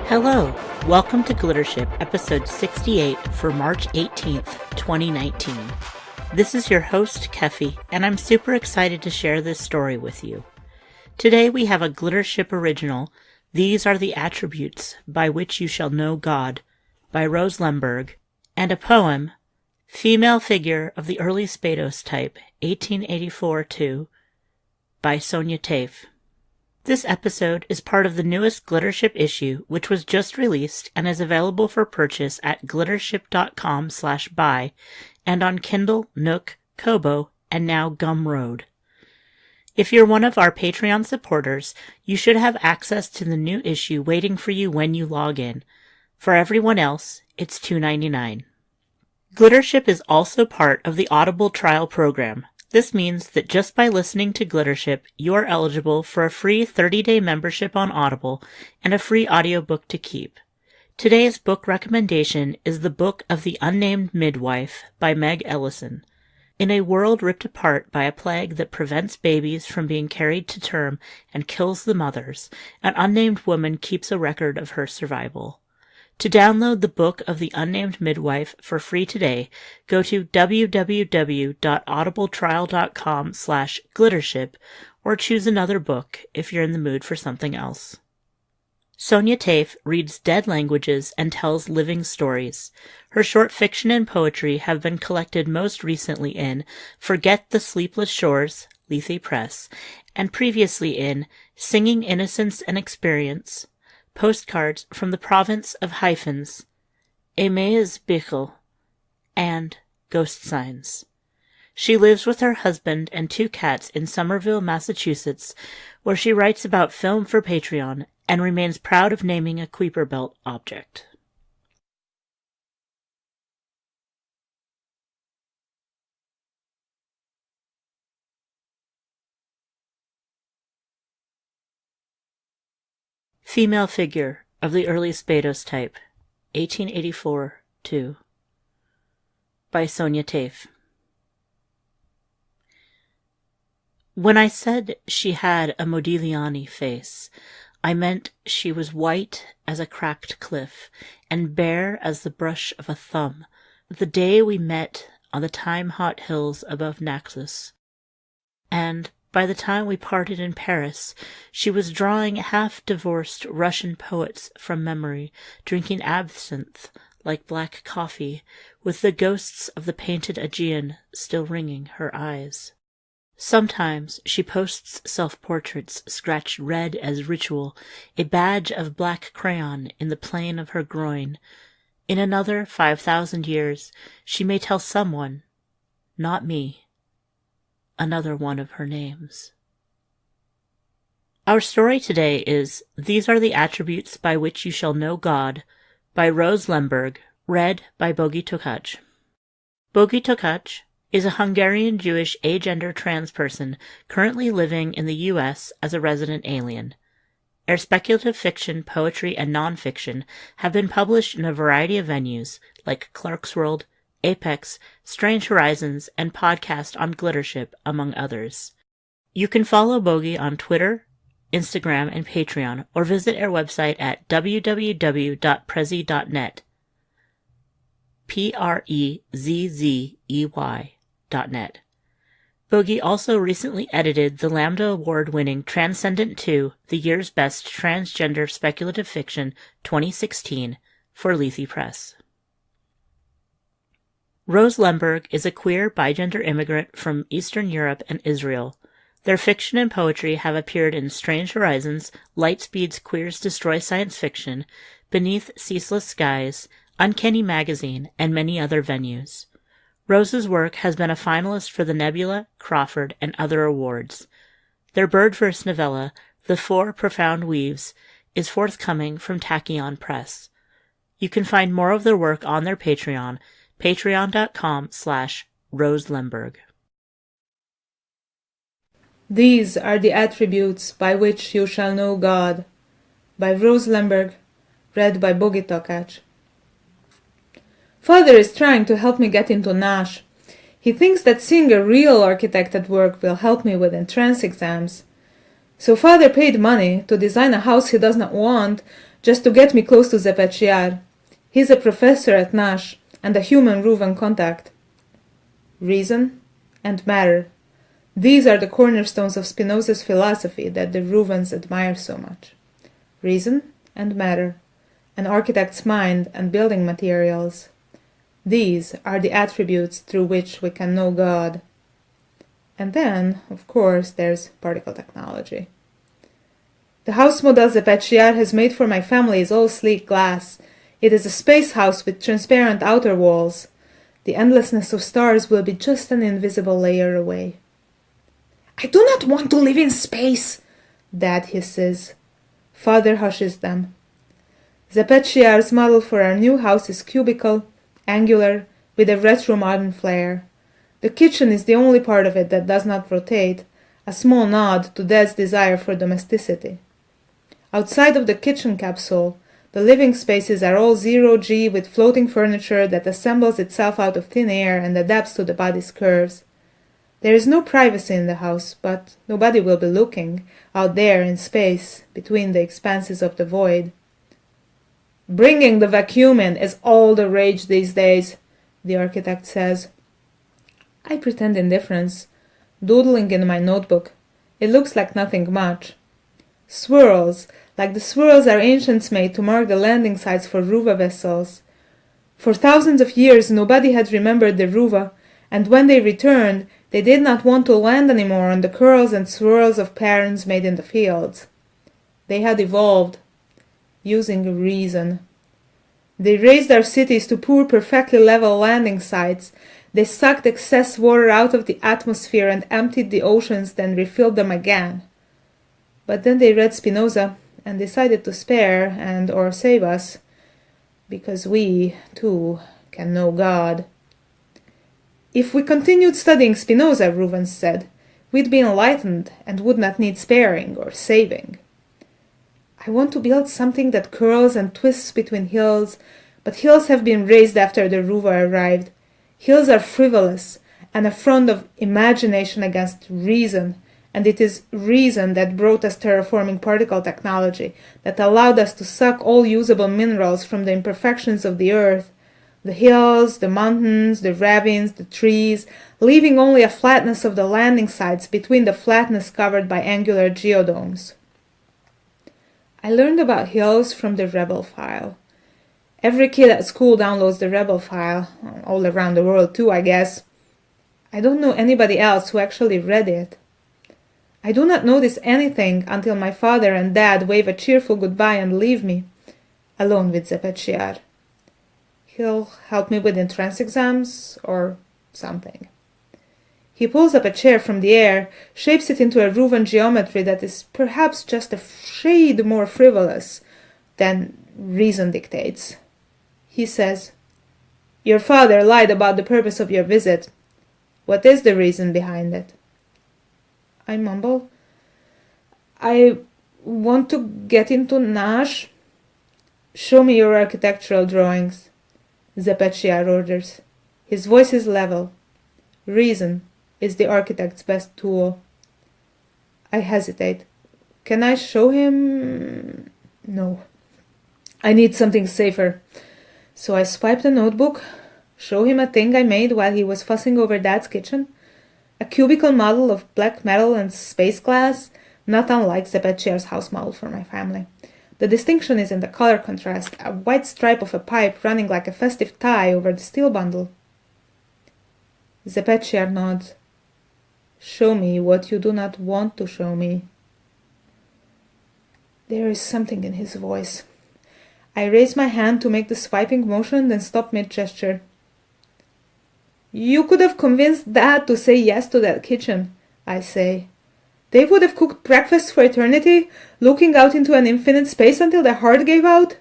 Hello, welcome to Glittership, episode 68 for March 18th, 2019. This is your host, Keffy, and I'm super excited to share this story with you. Today we have a Glittership original, These Are the Attributes by Which You Shall Know God, by Rose Lemberg, and a poem, Female Figure of the Early Spedos Type, 1884-2, by Sonya Taaffe. This episode is part of the newest Glittership issue, which was just released and is available for purchase at glittership.com/buy and on Kindle, Nook, Kobo, and now Gumroad. If you're one of our Patreon supporters, you should have access to the new issue waiting for you when you log in. For everyone else, it's $2.99. Glittership is also part of the Audible trial program. This means that just by listening to Glittership, you are eligible for a free 30-day membership on Audible and a free audiobook to keep. Today's book recommendation is The Book of the Unnamed Midwife by Meg Ellison. In a world ripped apart by a plague that prevents babies from being carried to term and kills the mothers, an unnamed woman keeps a record of her survival. To download the Book of the Unnamed Midwife for free today, go to www.audibletrial.com/glittership or choose another book if you're in the mood for something else. Sonya Taaffe reads dead languages and tells living stories. Her short fiction and poetry have been collected most recently in Forget the Sleepless Shores, Lethe Press, and previously in Singing Innocence and Experience, Postcards from the Province of Hyphens, Emma's Bichel, and Ghost Signs. She lives with her husband and 2 cats in Somerville, Massachusetts, where she writes about film for Patreon and remains proud of naming a Kuiper Belt object. Female Figure of the Early Spedos Type, 1884-2, by Sonya Taaffe. When I said she had a Modigliani face, I meant she was white as a cracked cliff and bare as the brush of a thumb, the day we met on the thyme-hot hills above Naxos, and by the time we parted in Paris, she was drawing half-divorced Russian poets from memory, drinking absinthe like black coffee, with the ghosts of the painted Aegean still ringing her eyes. Sometimes she posts self-portraits scratched red as ritual, a badge of black crayon in the plane of her groin. In another 5,000 years, she may tell someone, not me, another one of her names. Our story today is These Are the Attributes by Which You Shall Know God, by Rose Lemberg, read by Bogi Tokac. Bogi Tokac is a Hungarian Jewish agender trans person currently living in the U.S. as a resident alien. Her speculative fiction, poetry, and nonfiction have been published in a variety of venues like Clarkesworld, Apex, Strange Horizons, and podcast on Glittership, among others. You can follow Bogi on Twitter, Instagram, and Patreon, or visit our website at www.prezzy.net. PREZZEY.net. Bogi also recently edited the Lambda Award-winning Transcendent 2, the year's best transgender speculative fiction, 2016, for Lethe Press. Rose Lemberg is a queer bigender immigrant from Eastern Europe and Israel. Their fiction and poetry have appeared in Strange Horizons, Lightspeed's Queers Destroy Science Fiction, Beneath Ceaseless Skies, Uncanny Magazine, and many other venues. Rose's work has been a finalist for the Nebula, Crawford, and other awards. Their birdverse novella, The Four Profound Weaves, is forthcoming from Tachyon Press. You can find more of their work on their Patreon, patreon.com/Rose Lemberg. These are the attributes by which you shall know God, by Rose Lemberg, read by Bogi Tokac. Father is trying to help me get into NASH. He thinks that seeing a real architect at work will help me with entrance exams. So father paid money to design a house he does not want, just to get me close to Zepechiar. He's a professor at NASH and a human-Ruvan contact. Reason and matter. These are the cornerstones of Spinoza's philosophy that the Ruvans admire so much. Reason and matter, an architect's mind and building materials. These are the attributes through which we can know God. And then, of course, there's particle technology. The house model Zepechiar has made for my family is all sleek glass. It is a space house with transparent outer walls. The endlessness of stars will be just an invisible layer away. "I do not want to live in space," Dad hisses. Father hushes them. Zepechiar's model for our new house is cubical, angular, with a retro-modern flair. The kitchen is the only part of it that does not rotate, a small nod to Dad's desire for domesticity. Outside of the kitchen capsule, the living spaces are all zero-G with floating furniture that assembles itself out of thin air and adapts to the body's curves. There is no privacy in the house, but nobody will be looking out there in space between the expanses of the void. "Bringing the vacuum in is all the rage these days," the architect says. I pretend indifference, doodling in my notebook. It looks like nothing much. Swirls, like the swirls our ancients made to mark the landing sites for Ruva vessels. For thousands of years nobody had remembered the Ruva, and when they returned, they did not want to land anymore on the curls and swirls of patterns made in the fields. They had evolved, using reason. They raised our cities to poor, perfectly level landing sites. They sucked excess water out of the atmosphere and emptied the oceans, then refilled them again. But then they read Spinoza and decided to spare and or save us, because we, too, can know God. If we continued studying Spinoza, Ruvans said, we'd be enlightened and would not need sparing or saving. I want to build something that curls and twists between hills, but hills have been raised after the Ruva arrived. Hills are frivolous, an affront of imagination against reason, and it is reason that brought us terraforming particle technology, that allowed us to suck all usable minerals from the imperfections of the earth, the hills, the mountains, the ravines, the trees, leaving only a flatness of the landing sites between the flatness covered by angular geodomes. I learned about hills from the Rebel file. Every kid at school downloads the Rebel file, all around the world too, I guess. I don't know anybody else who actually read it. I do not notice anything until my father and Dad wave a cheerful goodbye and leave me, alone with Zepechiar. He'll help me with entrance exams or something. He pulls up a chair from the air, shapes it into a Ruvan geometry that is perhaps just a shade more frivolous than reason dictates. He says, "Your father lied about the purpose of your visit. What is the reason behind it?" I mumble, "I want to get into NASH." "Show me your architectural drawings," Zepechiar orders. His voice is level. Reason is the architect's best tool. I hesitate. Can I show him? No. I need something safer. So I swipe the notebook, show him a thing I made while he was fussing over Dad's kitchen. A cubical model of black metal and space glass, not unlike Zepechiar's house model for my family. The distinction is in the color contrast, a white stripe of a pipe running like a festive tie over the steel bundle. Zepechiar nods. "Show me what you do not want to show me." There is something in his voice. I raise my hand to make the swiping motion, then stop mid-gesture. "You could have convinced Dad to say yes to that kitchen," I say. "They would have cooked breakfast for eternity, looking out into an infinite space until their heart gave out."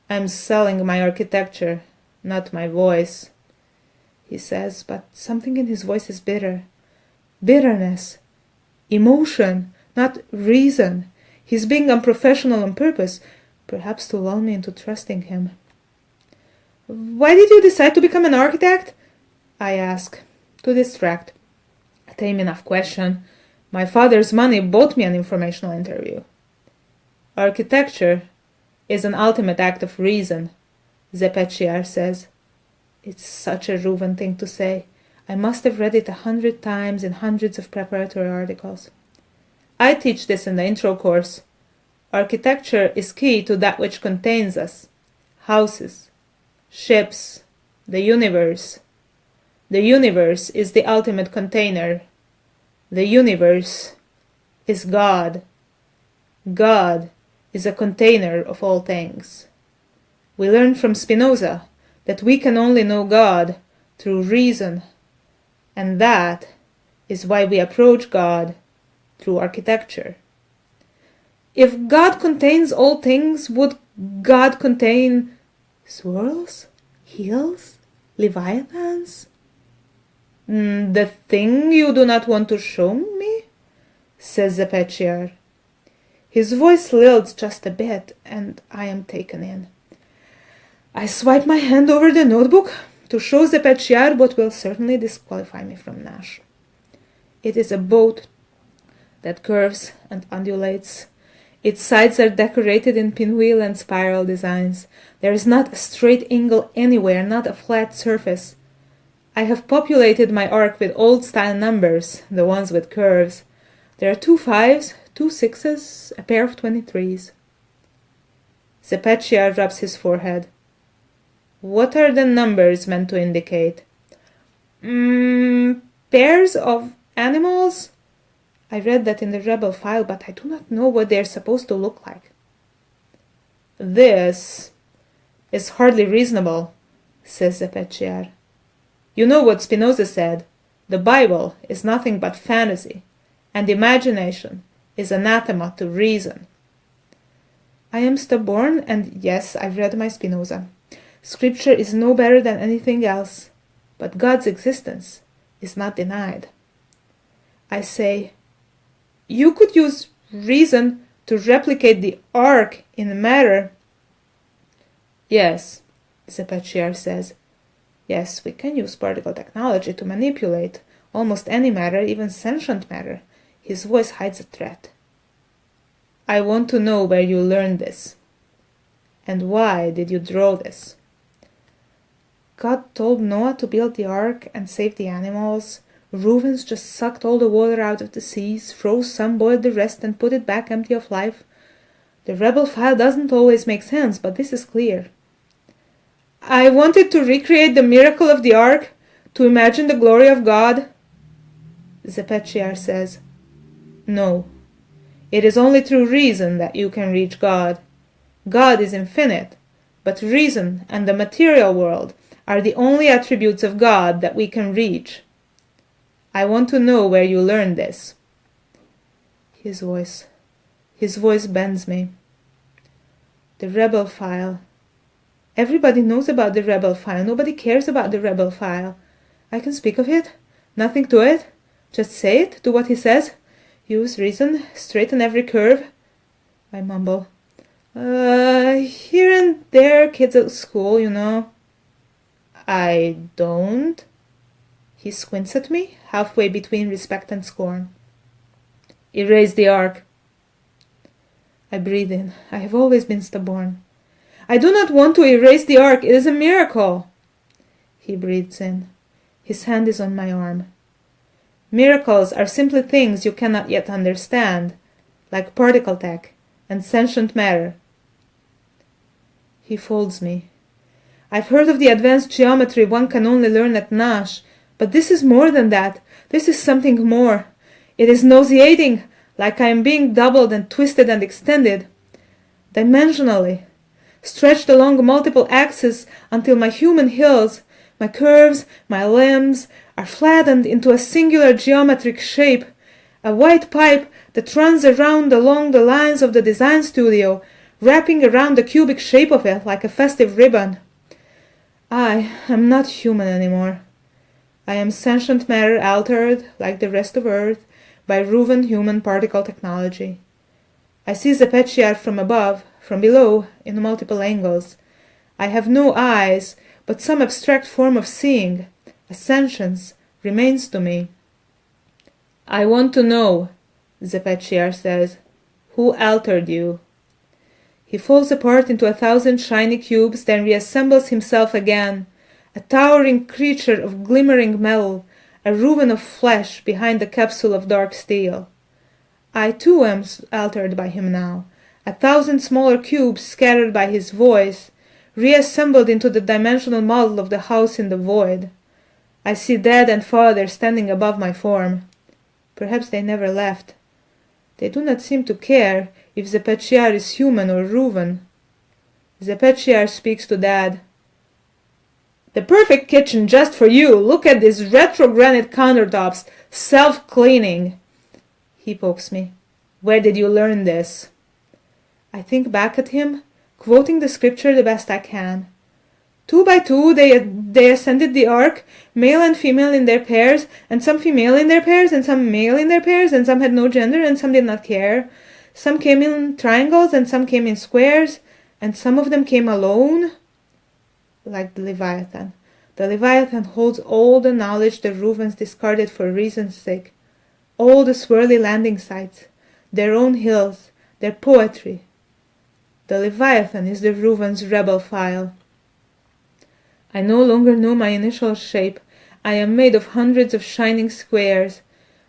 "I'm selling my architecture, not my voice," he says, but something in his voice is bitter. Bitterness. Emotion, not reason. He's being unprofessional on purpose, perhaps to lull me into trusting him. "Why did you decide to become an architect?" I ask, to distract. A tame enough question. My father's money bought me an informational interview. Architecture is an ultimate act of reason, Zepechiar says. It's such a Ruvan thing to say. I must have read it 100 times in hundreds of preparatory articles. I teach this in the intro course. Architecture is key to that which contains us. Houses, ships, the universe. The universe is the ultimate container. The universe is God. God is a container of all things. We learn from Spinoza that we can only know God through reason, and that is why we approach God through architecture. If God contains all things, would God contain swirls, hills, leviathans? The thing you do not want to show me? Says Zepechiar. His voice lilts just a bit, and I am taken in. I swipe my hand over the notebook to show Zepechiar what will certainly disqualify me from NASH. It is a boat that curves and undulates. Its sides are decorated in pinwheel and spiral designs. There is not a straight angle anywhere, not a flat surface. I have populated my arc with old-style numbers, the ones with curves. There are 2 5s, 2 6s, a pair of 23s. Zepechiar rubs his forehead. What are the numbers meant to indicate? Pairs of animals? I read that in the rebel file, but I do not know what they are supposed to look like. This is hardly reasonable, says Zepechiar. You know what Spinoza said. The Bible is nothing but fantasy, and imagination is anathema to reason. I am stubborn, and yes, I've read my Spinoza. Scripture is no better than anything else, but God's existence is not denied. I say, you could use reason to replicate the arc in matter. Yes, Zepechiar says. Yes, we can use particle technology to manipulate almost any matter, even sentient matter. His voice hides a threat. I want to know where you learned this. And why did you draw this? God told Noah to build the ark and save the animals. Ruvans just sucked all the water out of the seas, froze some, boiled the rest, and put it back empty of life. The rebel file doesn't always make sense, but this is clear. I wanted to recreate the miracle of the ark, to imagine the glory of God. Zepechiar says, no, it is only through reason that you can reach God. God is infinite, but reason and the material world are the only attributes of God that we can reach. I want to know where you learned this. His voice bends me. The rebel file. Everybody knows about the rebel file. Nobody cares about the rebel file. I can speak of it. Nothing to it. Just say it. Do what he says. Use reason. Straighten every curve. I mumble. Here and there, kids at school, you know. I don't. He squints at me, halfway between respect and scorn. Erase the ark. I breathe in. I have always been stubborn. I do not want to erase the ark. It is a miracle. He breathes in. His hand is on my arm. Miracles are simply things you cannot yet understand, like particle tech and sentient matter. He folds me. I've heard of the advanced geometry one can only learn at NASH, but this is more than that. This is something more. It is nauseating, like I am being doubled and twisted and extended, dimensionally, stretched along multiple axes until my human hills, my curves, my limbs, are flattened into a singular geometric shape, a white pipe that runs around along the lines of the design studio, wrapping around the cubic shape of it like a festive ribbon. I am not human anymore. I am sentient matter altered, like the rest of Earth, by Ruvan human particle technology. I see Zepechiar from above, from below, in multiple angles. I have no eyes, but some abstract form of seeing, a sentience, remains to me. I want to know, Zepechiar says, who altered you? He falls apart into 1,000 shiny cubes, then reassembles himself again, a towering creature of glimmering metal, a Ruvan of flesh behind the capsule of dark steel. I too am altered by him now, 1,000 smaller cubes scattered by his voice, reassembled into the dimensional model of the house in the void. I see Dad and Father standing above my form. Perhaps they never left. They do not seem to care if Zepechiar is human or Ruvan. Zepechiar speaks to Dad. "The perfect kitchen just for you. Look at these retro granite countertops, self-cleaning." He pokes me. "Where did you learn this?" I think back at him, quoting the scripture the best I can. 2 by 2 they ascended the ark, male and female in their pairs, and some female in their pairs, and some male in their pairs, and some had no gender, and some did not care. Some came in triangles, and some came in squares, and some of them came alone. Like the Leviathan. The Leviathan holds all the knowledge the Ruvans discarded for reason's sake, all the swirly landing sites, their own hills, their poetry. The Leviathan is the Ruvans' rebel file. I no longer know my initial shape. I am made of hundreds of shining squares.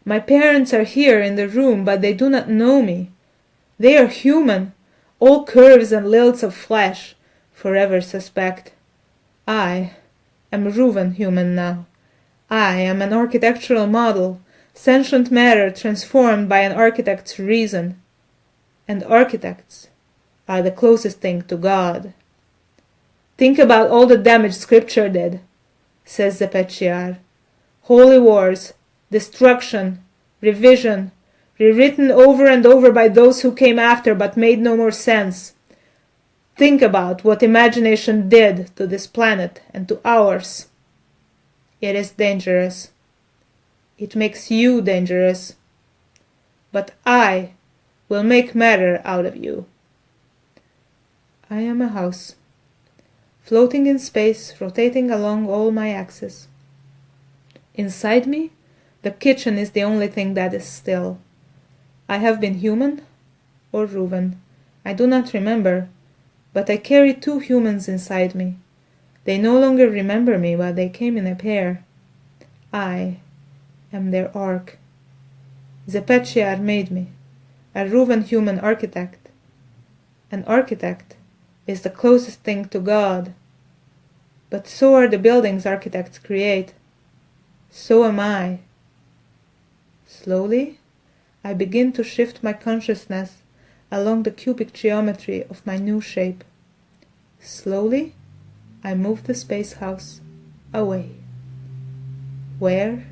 My parents are here in the room, but they do not know me. They are human, all curves and lilts of flesh, forever suspect. I am Ruvan human now. I am an architectural model, sentient matter transformed by an architect's reason. And architects are the closest thing to God. "Think about all the damage Scripture did," says Zepechiar. "Holy wars, destruction, revision, rewritten over and over by those who came after but made no more sense. Think about what imagination did to this planet and to ours. It is dangerous. It makes you dangerous. But I will make matter out of you." I am a house, floating in space, rotating along all my axes. Inside me, the kitchen is the only thing that is still. I have been human or Ruvan. I do not remember, but I carry 2 humans inside me. They no longer remember me, but they came in a pair. I am their ark. Zepechiar made me, a Ruvan human architect. An architect is the closest thing to God. But so are the buildings architects create. So am I. Slowly, I begin to shift my consciousness along the cubic geometry of my new shape. Slowly, I move the space house away. Where,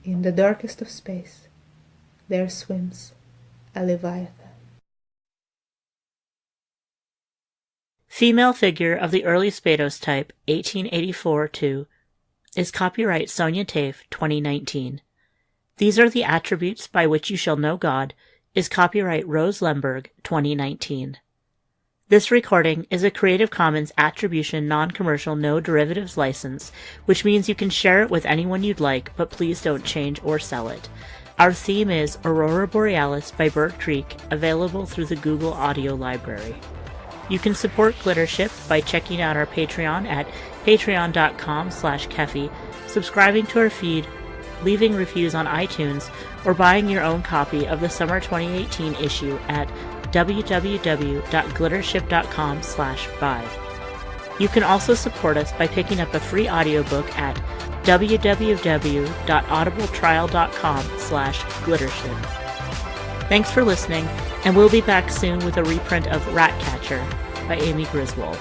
in the darkest of space, there swims a Leviathan. Female figure of the early Spedos type, 1884-2, is copyright Sonya Taaffe, 2019. These are the attributes by which you shall know God is copyright Rose Lemberg, 2019. This recording is a Creative Commons Attribution Non-Commercial No Derivatives license, which means you can share it with anyone you'd like, but please don't change or sell it. Our theme is Aurora Borealis by Bird Creek, available through the Google Audio Library. You can support Glittership by checking out our Patreon at patreon.com/Kefi, subscribing to our feed, leaving reviews on iTunes, or buying your own copy of the summer 2018 issue at www.glittership.com/buy. You can also support us by picking up a free audiobook at www.audibletrial.com/glittership. Thanks for listening, and we'll be back soon with a reprint of Ratcatcher by Amy Griswold.